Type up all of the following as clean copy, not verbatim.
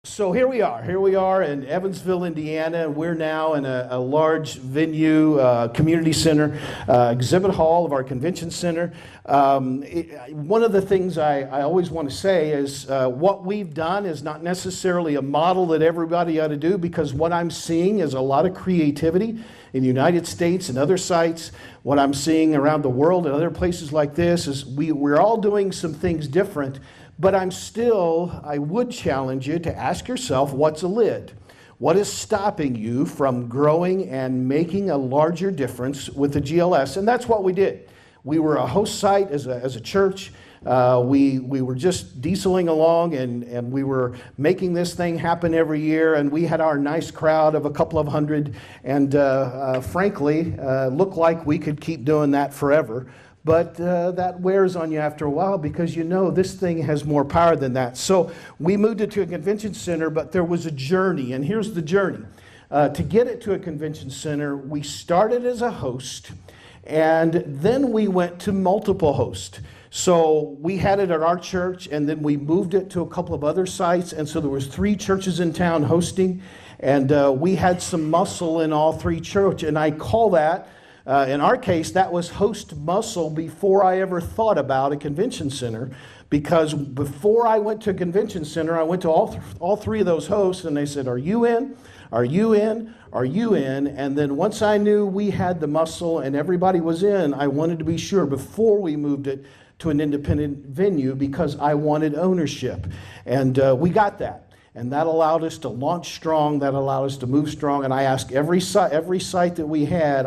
So here we are. Here we are in Evansville, Indiana. We're now in a large venue, community center, exhibit hall of our convention center. One of the things I always want to say is what we've done is not necessarily a model that everybody ought to do, because what I'm seeing is a lot of creativity in the United States and other sites. What I'm seeing around the world and other places like this is we're all doing some things different. But I would challenge you to ask yourself, what's a lid? What is stopping you from growing and making a larger difference with the GLS? And that's what we did. We were a host site as a church. We were just dieseling along, and we were making this thing happen every year. And we had our nice crowd of a couple of hundred, and frankly, looked like we could keep doing that forever. But that wears on you after a while, because you know this thing has more power than that. So we moved it to a convention center, but there was a journey, and here's the journey. To get it to a convention center, we started as a host, and then we went to multiple hosts. So we had it at our church, and then we moved it to a couple of other sites, and so there was 3 churches in town hosting, and we had some muscle in all 3 churches, and I call that, in our case, that was host muscle before I ever thought about a convention center, because before I went to a convention center, I went to all 3 of those hosts, and they said, "Are you in? Are you in? Are you in?" And then once I knew we had the muscle and everybody was in, I wanted to be sure before we moved it to an independent venue, because I wanted ownership. And we got that. And that allowed us to launch strong, that allowed us to move strong. And I asked every site that we had,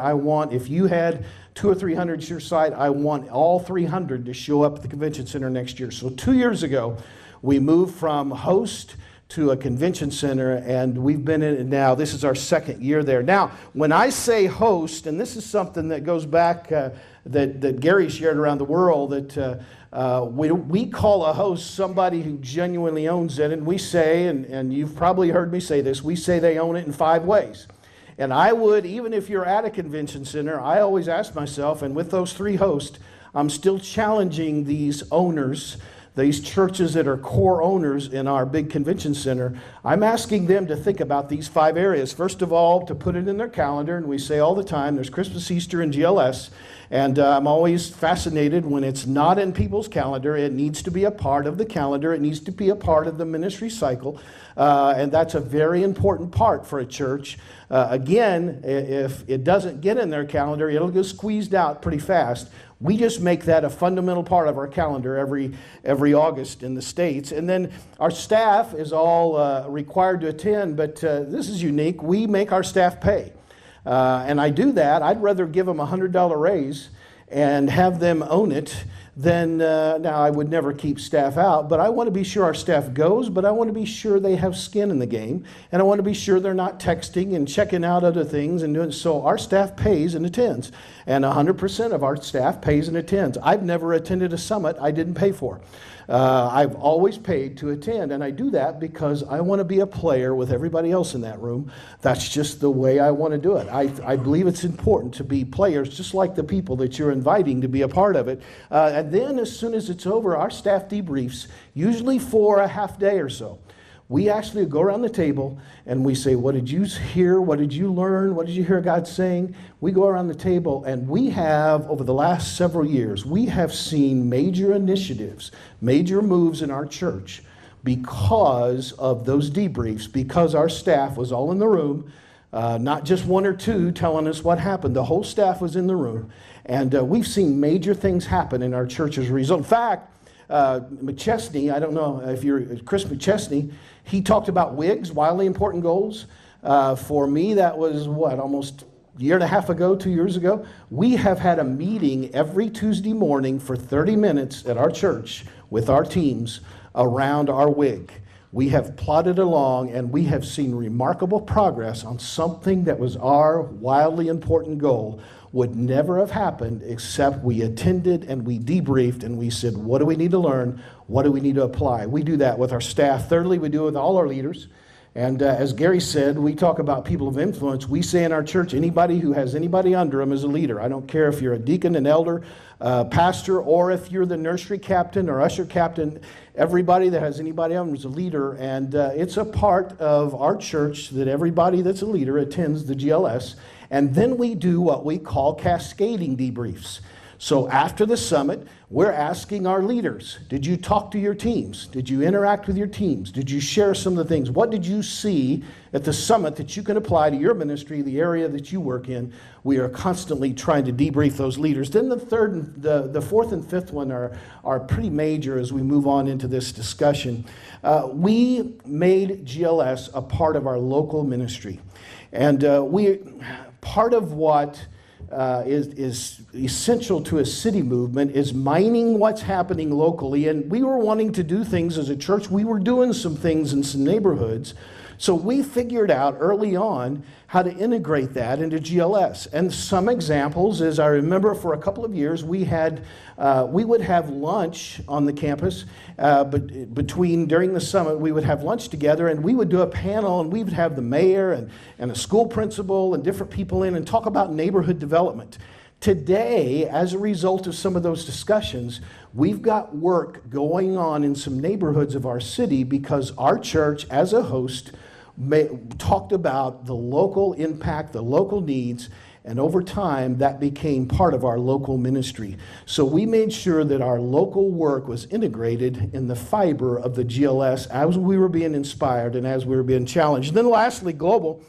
if you had 200 or 300 at your site, I want all 300 to show up at the convention center next year. So 2 years ago, we moved from host to a convention center, and we've been in it now. This is our 2nd year there. Now, when I say host, and this is something that goes back that Gary shared around the world, that we call a host somebody who genuinely owns it, and we say, and you've probably heard me say this, we say they own it in 5 ways. And I would, even if you're at a convention center, I always ask myself, and with those 3 hosts, I'm still challenging these owners, these churches that are core owners in our big convention center, I'm asking them to think about these 5 areas. First of all, to put it in their calendar, and we say all the time, there's Christmas, Easter, and GLS, and I'm always fascinated when it's not in people's calendar. It needs to be a part of the calendar. It needs to be a part of the ministry cycle, and that's a very important part for a church. Again, if it doesn't get in their calendar, it'll get squeezed out pretty fast. We just make that a fundamental part of our calendar every August in the States. And then our staff is all required to attend, but this is unique. We make our staff pay. And I do that. I'd rather give them a $100 raise and have them own it than, now I would never keep staff out, but I want to be sure our staff goes, but I want to be sure they have skin in the game, and I want to be sure they're not texting and checking out other things and doing so. Our staff pays and attends, and 100% of our staff pays and attends. I've never attended a summit I didn't pay for. I've always paid to attend, and I do that because I want to be a player with everybody else in that room. That's just the way I want to do it. I believe it's important to be players, just like the people that you're inviting to be a part of it. And then as soon as it's over, our staff debriefs, usually for a half day or so. We actually go around the table and we say, what did you hear? What did you learn? What did you hear God saying? We go around the table, and we have, over the last several years, we have seen major initiatives, major moves in our church because of those debriefs, because our staff was all in the room, not just 1 or 2 telling us what happened. The whole staff was in the room, and we've seen major things happen in our church as a result. In fact, McChesney, I don't know if you're Chris McChesney, he talked about WIGs, wildly important goals. For me, that was almost a year and a half ago, 2 years ago. We have had a meeting every Tuesday morning for 30 minutes at our church with our teams around our WIG. We have plodded along, and we have seen remarkable progress on something that was our wildly important goal. Would never have happened except we attended and we debriefed and we said, what do we need to learn? What do we need to apply? We do that with our staff. Thirdly, we do it with all our leaders. And as Gary said, we talk about people of influence. We say in our church, anybody who has anybody under them is a leader. I don't care if you're a deacon, an elder, pastor, or if you're the nursery captain or usher captain. Everybody that has anybody under them is a leader. And it's a part of our church that everybody that's a leader attends the GLS. And then we do what we call cascading debriefs. So after the summit, we're asking our leaders, did you talk to your teams? Did you interact with your teams? Did you share some of the things? What did you see at the summit that you can apply to your ministry, the area that you work in? We are constantly trying to debrief those leaders. Then the fourth and fifth one are pretty major as we move on into this discussion. We made GLS a part of our local ministry. And part of what is essential to a city movement is mining what's happening locally. And we were wanting to do things as a church. We were doing some things in some neighborhoods. So we figured out early on how to integrate that into GLS. And some examples is, I remember for a couple of years we would have lunch on the campus, but during the summit we would have lunch together, and we would do a panel, and we would have the mayor and a school principal and different people in and talk about neighborhood development. Today, as a result of some of those discussions, we've got work going on in some neighborhoods of our city because our church, as a host, talked about the local impact, the local needs, and over time, that became part of our local ministry. So we made sure that our local work was integrated in the fiber of the GLS as we were being inspired and as we were being challenged. And then lastly, global,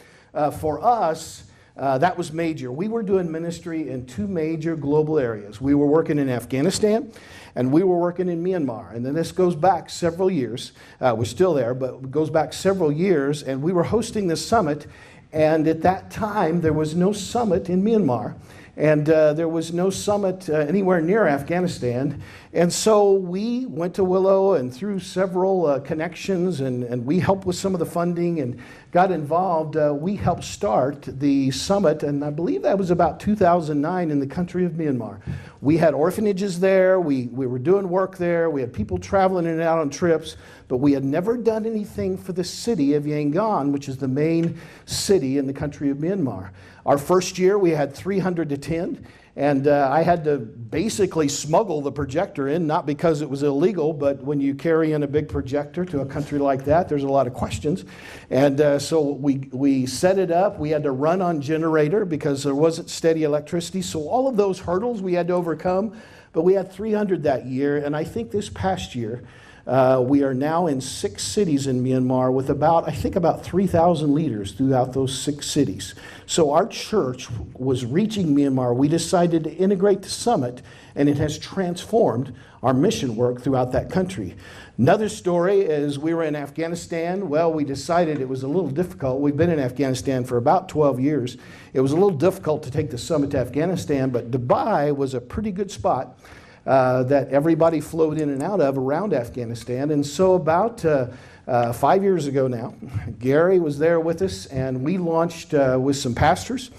for us, that was major. We were doing ministry in two major global areas. We were working in Afghanistan, and we were working in Myanmar. And then this goes back several years. We're still there, but it goes back several years, and we were hosting this summit. And at that time, there was no summit in Myanmar, and there was no summit anywhere near Afghanistan. And so we went to Willow and through several connections, and we helped with some of the funding and got involved. We helped start the summit, and I believe that was about 2009 in the country of Myanmar. We had orphanages there. We were doing work there. We had people traveling in and out on trips, but we had never done anything for the city of Yangon, which is the main city in the country of Myanmar. Our first year, we had 300 attend, and I had to basically smuggle the projector in, not because it was illegal, but when you carry in a big projector to a country like that, there's a lot of questions. And so we set it up. We had to run on generator because there wasn't steady electricity. So all of those hurdles we had to overcome, but we had 300 that year. And I think this past year, we are now in 6 cities in Myanmar with about 3,000 leaders throughout those 6 cities. So our church was reaching Myanmar. We decided to integrate the summit, and it has transformed our mission work throughout that country. Another story is we were in Afghanistan. Well, we decided it was a little difficult. We've been in Afghanistan for about 12 years. It was a little difficult to take the summit to Afghanistan, but Dubai was a pretty good spot that everybody flowed in and out of around Afghanistan. And so about 5 years ago now, Gary was there with us, and we launched with some pastors.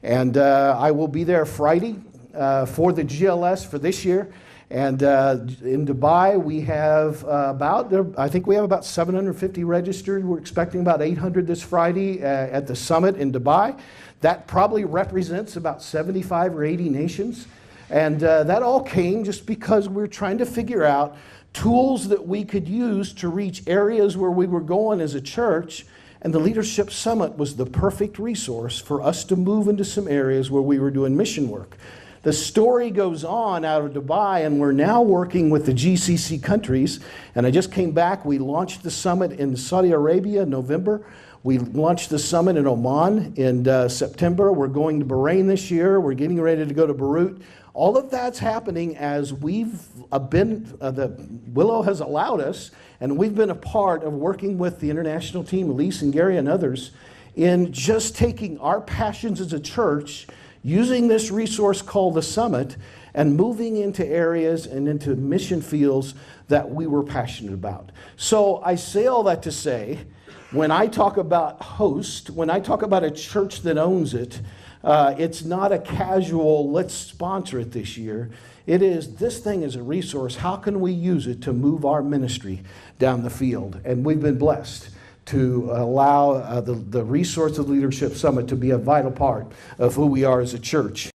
And I will be there Friday for the GLS for this year. And in Dubai, we have about 750 registered. We're expecting about 800 this Friday at the summit in Dubai. That probably represents about 75 or 80 nations. And that all came just because we're trying to figure out tools that we could use to reach areas where we were going as a church. And the Leadership Summit was the perfect resource for us to move into some areas where we were doing mission work. The story goes on out of Dubai, and we're now working with the GCC countries. And I just came back. We launched the summit in Saudi Arabia in November. We launched the summit in Oman in September. We're going to Bahrain this year. We're getting ready to go to Beirut. All of that's happening as we've the Willow has allowed us, and we've been a part of working with the international team, Elise and Gary and others, in just taking our passions as a church, using this resource called the Summit, and moving into areas and into mission fields that we were passionate about. So I say all that to say, when I talk about host, when I talk about a church that owns it, it's not a casual, let's sponsor it this year. It is, this thing is a resource. How can we use it to move our ministry down the field? And we've been blessed to allow the Resource of Leadership Summit to be a vital part of who we are as a church.